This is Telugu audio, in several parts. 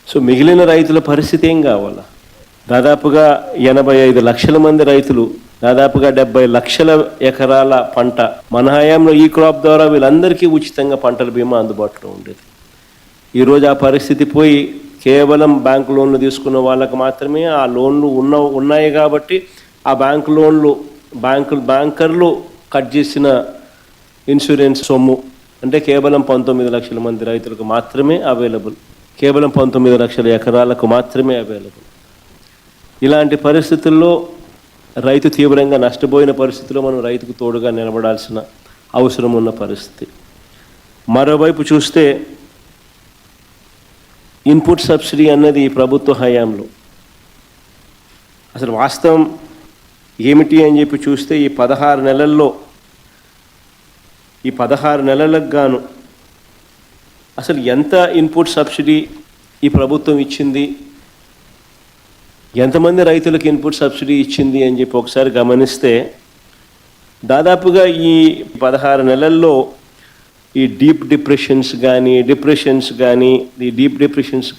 సో మిగిలిన రైతుల పరిస్థితి ఏం కావాలా? దాదాపుగా 85 లక్షల మంది రైతులు, దాదాపుగా 70 లక్షల ఎకరాల పంట మన హయాంలో ఈ క్రాప్ ద్వారా వీళ్ళందరికీ ఉచితంగా పంటల బీమా అందుబాటులో ఉండేది. ఈరోజు ఆ పరిస్థితి పోయి కేవలం బ్యాంకు లోన్లు తీసుకున్న వాళ్ళకి మాత్రమే ఆ లోన్లు ఉన్నాయి కాబట్టి ఆ బ్యాంకు లోన్లు బ్యాంకర్లు కట్ చేసిన ఇన్సూరెన్స్ సొమ్ము అంటే కేవలం 19 లక్షల మంది రైతులకు మాత్రమే అవైలబుల్, కేవలం 19 లక్షల ఎకరాలకు మాత్రమే అవైలబుల్. ఇలాంటి పరిస్థితుల్లో రైతు తీవ్రంగా నష్టపోయిన పరిస్థితిలో మనం రైతుకు తోడుగా నిలబడాల్సిన అవసరం ఉన్న పరిస్థితి. మరోవైపు చూస్తే ఇన్పుట్ సబ్సిడీ అన్నది ఈ ప్రభుత్వ హయాంలో అసలు వాస్తవం ఏమిటి అని చెప్పి చూస్తే ఈ 16 నెలలకు గాను అసలు ఎంత ఇన్పుట్ సబ్సిడీ ఈ ప్రభుత్వం ఇచ్చింది, ఎంతమంది రైతులకు ఇన్పుట్ సబ్సిడీ ఇచ్చింది అని చెప్పి ఒకసారి గమనిస్తే దాదాపుగా ఈ 16 నెలల్లో ఈ డీప్ డిప్రెషన్స్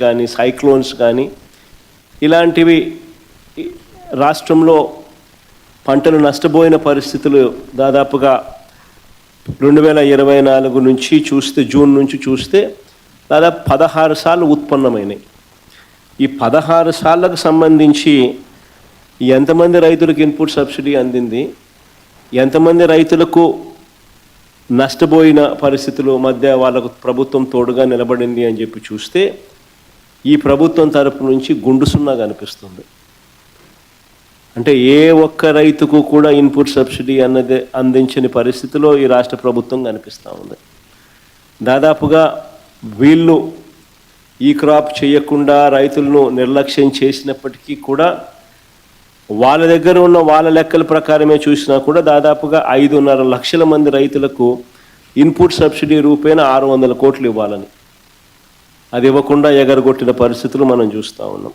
కానీ సైక్లోన్స్ కానీ ఇలాంటివి రాష్ట్రంలో పంటలు నష్టపోయిన పరిస్థితులు దాదాపుగా 2024 నుంచి చూస్తే జూన్ నుంచి చూస్తే దాదాపు 16 సార్లు ఉత్పన్నమైనాయి. ఈ 16 సార్లకు సంబంధించి ఎంతమంది రైతులకు ఇన్పుట్ సబ్సిడీ అందింది, ఎంతమంది రైతులకు నష్టపోయిన పరిస్థితుల మధ్య వాళ్ళకు ప్రభుత్వం తోడుగా నిలబడింది అని చెప్పి చూస్తే ఈ ప్రభుత్వం తరపు నుంచి గుండు సున్నా కనిపిస్తుంది. అంటే ఏ ఒక్క రైతుకు కూడా ఇన్పుట్ సబ్సిడీ అన్నది అందించని పరిస్థితిలో ఈ రాష్ట్ర ప్రభుత్వం కనిపిస్తూ ఉంది. దాదాపుగా వీళ్ళు ఈ క్రాప్ చేయకుండా రైతులను నిర్లక్ష్యం చేసినప్పటికీ కూడా వాళ్ళ దగ్గర ఉన్న వాళ్ళ లెక్కల ప్రకారమే చూసినా కూడా దాదాపుగా 5.5 లక్షల మంది రైతులకు ఇన్పుట్ సబ్సిడీ రూపేణ 600 కోట్లు ఇవ్వాలని అది ఇవ్వకుండా ఎగరగొట్టిన పరిస్థితులు మనం చూస్తూ ఉన్నాం.